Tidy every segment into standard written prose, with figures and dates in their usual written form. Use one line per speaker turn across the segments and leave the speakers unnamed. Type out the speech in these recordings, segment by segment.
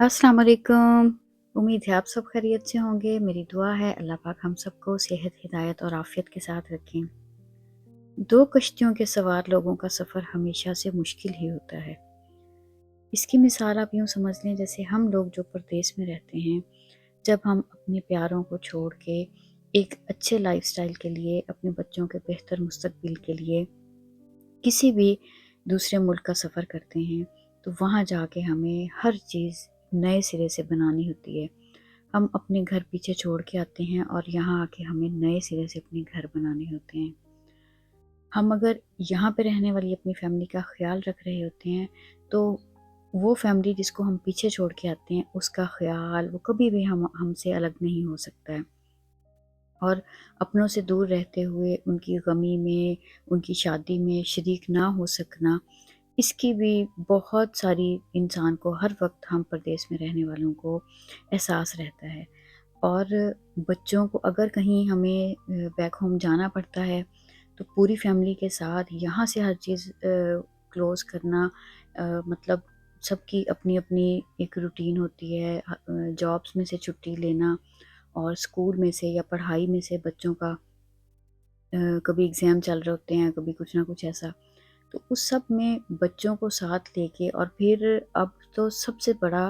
अस्सलाम वालेकुम। उम्मीद है आप सब खैरियत से होंगे। मेरी दुआ है अल्लाह पाक हम सबको सेहत, हिदायत और आफ़ियत के साथ रखें। दो कश्तियों के सवार लोगों का सफ़र हमेशा से मुश्किल ही होता है। इसकी मिसाल आप यूँ समझ लें जैसे हम लोग जो परदेस में रहते हैं, जब हम अपने प्यारों को छोड़ के एक अच्छे लाइफ़स्टाइल के लिए, अपने बच्चों के बेहतर मुस्तकबिल के लिए किसी भी दूसरे मुल्क का सफ़र करते हैं, तो वहाँ जाके हमें हर चीज़ नए सिरे से बनानी होती है। हम अपने घर पीछे छोड़ के आते हैं और यहाँ आके हमें नए सिरे से अपने घर बनाने होते हैं। हम अगर यहाँ पे रहने वाली अपनी फैमिली का ख़्याल रख रहे होते हैं, तो वो फैमिली जिसको हम पीछे छोड़ के आते हैं, उसका ख़्याल वो कभी भी हमसे अलग नहीं हो सकता है। और अपनों से दूर रहते हुए उनकी गमी में, उनकी शादी में शरीक ना हो सकना, इसकी भी बहुत सारी इंसान को हर वक़्त हम परदेस में रहने वालों को एहसास रहता है। और बच्चों को अगर कहीं हमें बैक होम जाना पड़ता है, तो पूरी फैमिली के साथ यहाँ से हर चीज़ क्लोज़ करना, मतलब सबकी अपनी-अपनी एक रूटीन होती है। जॉब्स में से छुट्टी लेना और स्कूल में से या पढ़ाई में से बच्चों का कभी एग्ज़ाम चल रहे होते हैं, कभी कुछ ना कुछ ऐसा। तो उस सब में बच्चों को साथ लेके और फिर अब तो सबसे बड़ा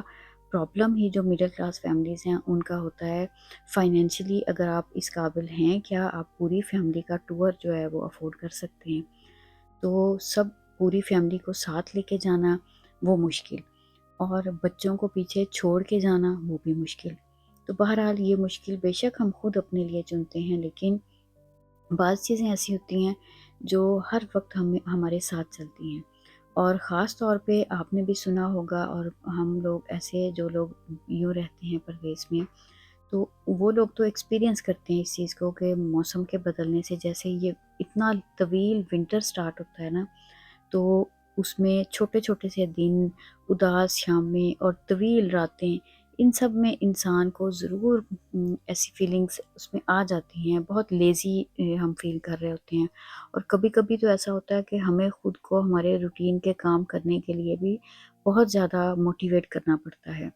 प्रॉब्लम ही जो मिडिल क्लास फैमिलीज़ हैं उनका होता है फाइनेंशियली, अगर आप इस काबिल हैं, क्या आप पूरी फैमिली का टूर जो है वो अफ़ोर्ड कर सकते हैं? तो सब पूरी फैमिली को साथ लेके जाना वो मुश्किल, और बच्चों को पीछे छोड़ के जाना वो भी मुश्किल। तो बहरहाल ये मुश्किल बेशक हम खुद अपने लिए चुनते हैं, लेकिन बाज़ चीज़ें ऐसी होती हैं जो हर वक़्त हमें हमारे साथ चलती हैं। और ख़ास तौर पे आपने भी सुना होगा, और हम लोग ऐसे जो लोग यूँ रहते हैं परदेस में, तो वो लोग तो एक्सपीरियंस करते हैं इस चीज़ को कि मौसम के बदलने से जैसे ये इतना तवील विंटर स्टार्ट होता है ना, तो उसमें छोटे-छोटे से दिन, उदास शामें और तवील रातें, इन सब में इंसान को ज़रूर ऐसी फीलिंग्स उसमें आ जाती हैं। बहुत लेज़ी हम फ़ील कर रहे होते हैं, और कभी-कभी तो ऐसा होता है कि हमें खुद को हमारे रूटीन के काम करने के लिए भी बहुत ज़्यादा मोटिवेट करना पड़ता है।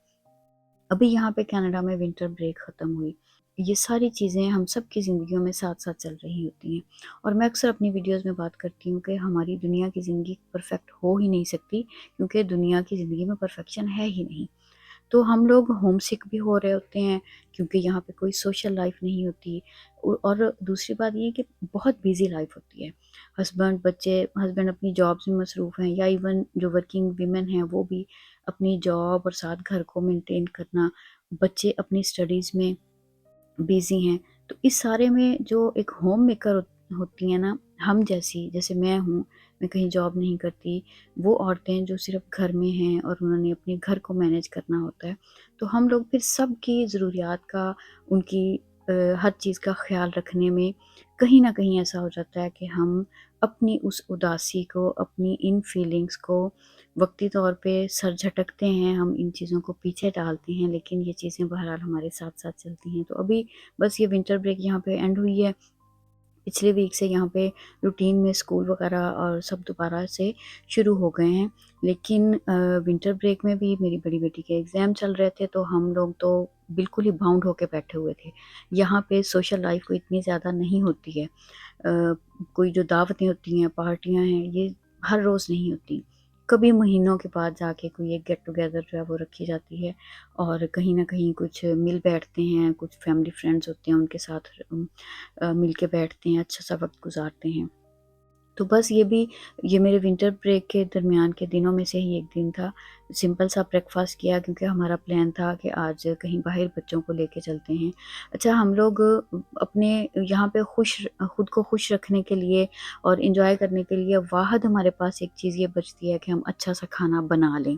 अभी यहाँ पे कनाडा में विंटर ब्रेक ख़त्म हुई। ये सारी चीज़ें हम सब की ज़िंदगियों में साथ-साथ चल रही होती हैं, और मैं अक्सर अपनी वीडियोज़ में बात करती हूँ कि हमारी दुनिया की ज़िंदगी परफ़ेक्ट हो ही नहीं सकती, क्योंकि दुनिया की ज़िंदगी में परफ़ेक्शन है ही नहीं। तो हम लोग होमसिक भी हो रहे होते हैं, क्योंकि यहाँ पे कोई सोशल लाइफ़ नहीं होती। और दूसरी बात ये है कि बहुत बिज़ी लाइफ़ होती है। हस्बैंड अपनी जॉब्स में मसरूफ़ हैं, या इवन जो वर्किंग वीमेन हैं वो भी अपनी जॉब और साथ घर को मेंटेन करना, बच्चे अपनी स्टडीज़ में बिज़ी हैं। तो इस सारे में जो एक होम मेकर होती हैं ना, हम जैसी, जैसे मैं हूँ, मैं कहीं जॉब नहीं करती, वो औरतें जो सिर्फ़ घर में हैं और उन्होंने अपने घर को मैनेज करना होता है, तो हम लोग फिर सबकी ज़रूरियात का, उनकी हर चीज़ का ख़्याल रखने में कहीं न कहीं ऐसा हो जाता है कि हम अपनी उस उदासी को, अपनी इन फीलिंग्स को वक़्ती तौर पे सर झटकते हैं, हम इन चीज़ों को पीछे डालते हैं, लेकिन ये चीज़ें बहरहाल हमारे साथ-साथ चलती हैं। तो अभी बस ये विंटर ब्रेक यहाँ पे एंड हुई है। पिछले वीक से यहाँ पे रूटीन में स्कूल वगैरह और सब दोबारा से शुरू हो गए हैं। लेकिन विंटर ब्रेक में भी मेरी बड़ी बेटी के एग्ज़ाम चल रहे थे, तो हम लोग तो बिल्कुल ही बाउंड होके बैठे हुए थे। यहाँ पे सोशल लाइफ़ कोई इतनी ज़्यादा नहीं होती है। कोई जो दावतें होती हैं, पार्टियाँ हैं, ये हर रोज़ नहीं होती। कभी महीनों के बाद जाके कोई एक गेट टुगेदर जो है वो रखी जाती है, और कहीं न कहीं कुछ मिल बैठते हैं, कुछ फैमिली फ्रेंड्स होते हैं उनके साथ मिल के बैठते हैं, अच्छा-सा वक़्त गुज़ारते हैं। तो बस ये मेरे विंटर ब्रेक के दरमियान के दिनों में से ही एक दिन था। सिंपल सा ब्रेकफ़ास्ट किया, क्योंकि हमारा प्लान था कि आज कहीं बाहर बच्चों को लेके चलते हैं। अच्छा, हम लोग अपने यहाँ पे खुद को खुश रखने के लिए और एन्जॉय करने के लिए वाहद हमारे पास एक चीज़ ये बचती है कि हम अच्छा-सा खाना बना लें।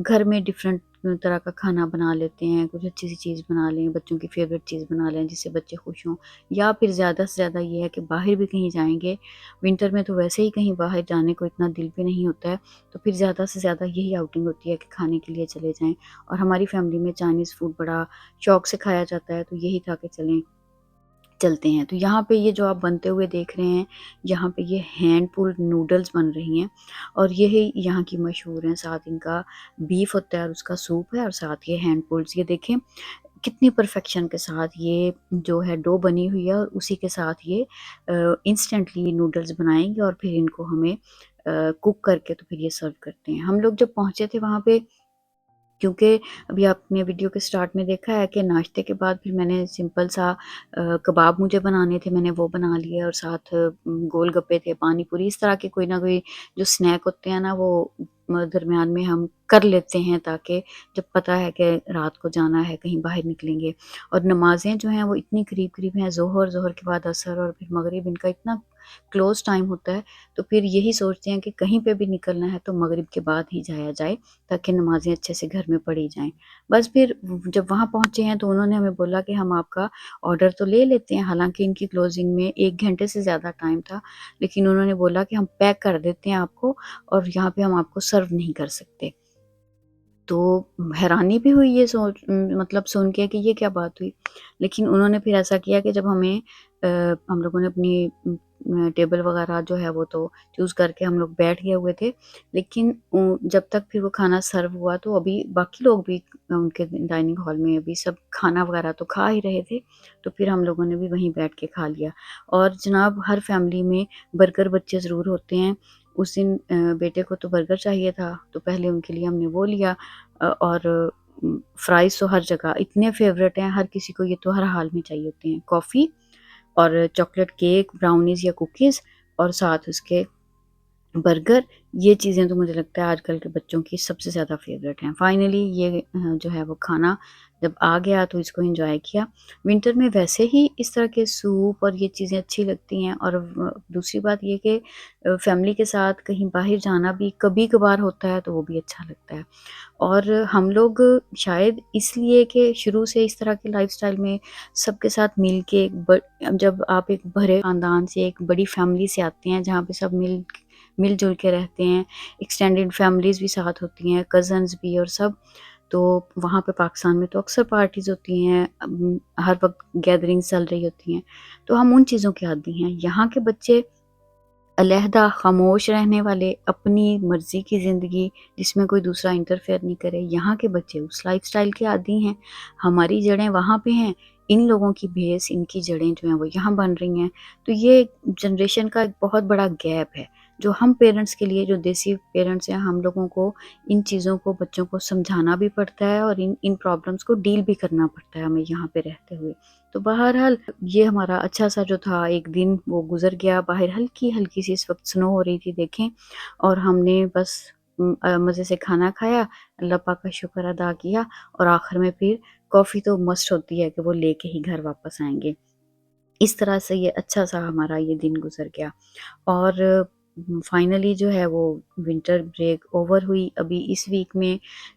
घर में डिफ़रेंट तरह का खाना बना लेते हैं, कुछ अच्छी-सी चीज़ बना लें, बच्चों की फ़ेवरेट चीज़ बना लें जिससे बच्चे खुश हों। या फिर ज़्यादा से ज़्यादा ये है कि बाहर भी कहीं जाएँगे, विंटर में तो वैसे ही कहीं बाहर जाने को इतना दिल भी नहीं होता है, तो फिर ज़्यादा से ज़्यादा यही आउटिंग होती है कि खाने के लिए चले जाएँ। और हमारी फैमिली में चाइनीज़ फूड बड़ा शौक से खाया जाता है, तो यही था कि चलें چلتے ہیں۔ تو یہاں پہ یہ جو آپ بنتے ہوئے دیکھ رہے ہیں، یہاں پہ یہ ہینڈ پولڈ نوڈلز بن رہی ہیں، اور یہی یہاں کی مشہور ہیں۔ ساتھ ان کا بیف ہوتا ہے اور اس کا سوپ ہے، اور ساتھ یہ ہینڈ پولڈز۔ یہ دیکھیں کتنی پرفیکشن کے ساتھ یہ جو ہے ڈو بنی ہوئی ہے، اور اسی کے ساتھ یہ انسٹنٹلی نوڈلز بنائیں گے، اور پھر ان کو ہمیں کوک کر کے تو پھر یہ سرو کرتے ہیں۔ ہم لوگ جب پہنچے تھے وہاں پہ، کیونکہ ابھی آپ نے ویڈیو کے سٹارٹ میں دیکھا ہے کہ ناشتے کے بعد پھر میں نے سمپل سا کباب مجھے بنانے تھے، میں نے وہ بنا لیے، اور ساتھ گول گپے تھے، پانی پوری، اس طرح کے کوئی نہ کوئی جو سنیک ہوتے ہیں نا، وہ درمیان میں ہم کر لیتے ہیں، تاکہ جب پتہ ہے کہ رات کو جانا ہے کہیں باہر نکلیں گے۔ اور نمازیں جو ہیں وہ اتنی قریب قریب ہیں، ظہر کے بعد عصر اور پھر مغرب، ان کا اتنا کلوز ٹائم ہوتا ہے، تو پھر یہی سوچتے ہیں کہ کہیں پہ بھی نکلنا ہے تو مغرب کے بعد ہی جایا جائے، تاکہ نمازیں اچھے سے گھر میں پڑھی جائیں۔ بس پھر جب وہاں پہنچے ہیں تو انہوں نے ہمیں بولا کہ ہم آپ کا آرڈر تو لے لیتے ہیں، حالانکہ ان کی کلوزنگ میں 1 گھنٹے سے زیادہ ٹائم تھا، لیکن انہوں نے بولا کہ ہم پیک کر دیتے ہیں آپ کو، اور یہاں پہ ہم آپ کو سرو نہیں کر سکتے۔ تو حیرانی بھی ہوئی یہ مطلب سن کے کہ یہ کیا بات ہوئی، لیکن انہوں نے پھر ایسا کیا کہ جب ہم لوگوں نے اپنی ٹیبل وغیرہ جو ہے وہ تو چوز کر کے ہم لوگ بیٹھ گئے ہوئے تھے، لیکن جب تک پھر وہ کھانا سرو ہوا تو ابھی باقی لوگ بھی ان کے ڈائننگ ہال میں ابھی سب کھانا وغیرہ تو کھا ہی رہے تھے، تو پھر ہم لوگوں نے بھی وہیں بیٹھ کے کھا لیا۔ اور جناب ہر فیملی میں برگر بچے ضرور ہوتے ہیں، اس دن بیٹے کو تو برگر چاہیے تھا، تو پہلے ان کے لیے ہم نے وہ لیا، اور فرائز تو ہر جگہ اتنے فیوریٹ ہیں، ہر کسی کو یہ تو ہر حال میں چاہیے ہوتے ہیں۔ کافی اور چاکلیٹ کیک، براؤنیز یا کوکیز، اور ساتھ اس کے برگر، یہ چیزیں تو مجھے لگتا ہے آج کل کے بچوں کی سب سے زیادہ فیوریٹ ہیں۔ فائنلی یہ جو ہے وہ کھانا جب آ گیا تو اس کو انجوائے کیا۔ ونٹر میں ویسے ہی اس طرح کے سوپ اور یہ چیزیں اچھی لگتی ہیں، اور دوسری بات یہ کہ فیملی کے ساتھ کہیں باہر جانا بھی کبھی کبھار ہوتا ہے تو وہ بھی اچھا لگتا ہے۔ اور ہم لوگ شاید اس لیے کہ شروع سے اس طرح کے لائف سٹائل میں سب کے ساتھ مل کے جب آپ ایک بڑے خاندان سے، ایک بڑی فیملی سے آتے ہیں جہاں پہ سب مل جل کے رہتے ہیں، ایکسٹینڈڈ فیملیز بھی ساتھ ہوتی ہیں، کزنز بھی، اور سب، تو وہاں پہ پاکستان میں تو اکثر پارٹیز ہوتی ہیں، ہر وقت گیدرنگ چل رہی ہوتی ہیں، تو ہم ان چیزوں کے عادی ہیں۔ یہاں کے بچے علیحدہ، خاموش رہنے والے، اپنی مرضی کی زندگی جس میں کوئی دوسرا انٹرفیئر نہیں کرے، یہاں کے بچے اس لائف سٹائل کے عادی ہیں۔ ہماری جڑیں وہاں پہ ہیں، ان لوگوں کی بیس، ان کی جڑیں جو ہیں وہ یہاں بن رہی ہیں، تو یہ جنریشن کا ایک بہت بڑا گیپ ہے، جو ہم پیرنٹس کے لیے، جو دیسی پیرنٹس ہیں، ہم لوگوں کو ان چیزوں کو بچوں کو سمجھانا بھی پڑتا ہے، اور ان پرابلمس کو ڈیل بھی کرنا پڑتا ہے ہمیں یہاں پہ رہتے ہوئے۔ تو بہرحال یہ ہمارا اچھا سا جو تھا ایک دن وہ گزر گیا۔ باہر ہلکی ہلکی سی اس وقت سنو ہو رہی تھی دیکھیں، اور ہم نے بس مزے سے کھانا کھایا، اللہ پاک کا شکر ادا کیا، اور آخر میں پھر کافی تو مسٹ ہوتی ہے کہ وہ لے کے ہی گھر واپس آئیں گے۔ اس طرح سے یہ اچھا سا ہمارا یہ دن گزر گیا، اور فائنلی جو ہے وہ ونٹر بریک اوور ہوئی۔ ابھی اس ویک میں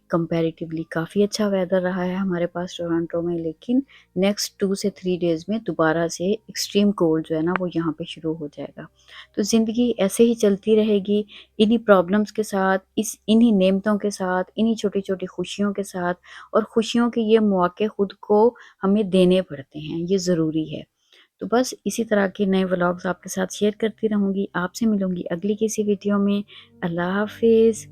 کمپیریٹیولی کافی اچھا ویدر رہا ہے ہمارے پاس ٹورانٹو میں، لیکن نیکسٹ 2 سے 3 ڈیز میں دوبارہ سے ایکسٹریم کولڈ جو ہے نا وہ یہاں پہ شروع ہو جائے گا۔ تو زندگی ایسے ہی چلتی رہے گی، انہی پرابلمس کے ساتھ، انہی نعمتوں کے ساتھ، انہی چھوٹی چھوٹی خوشیوں کے ساتھ، اور خوشیوں کے یہ مواقع خود کو ہمیں دینے پڑتے ہیں، یہ ضروری ہے۔ تو بس اسی طرح کے نئے ولاگز آپ کے ساتھ شیئر کرتی رہوں گی، آپ سے ملوں گی اگلی کسی ویڈیو میں۔ اللہ حافظ۔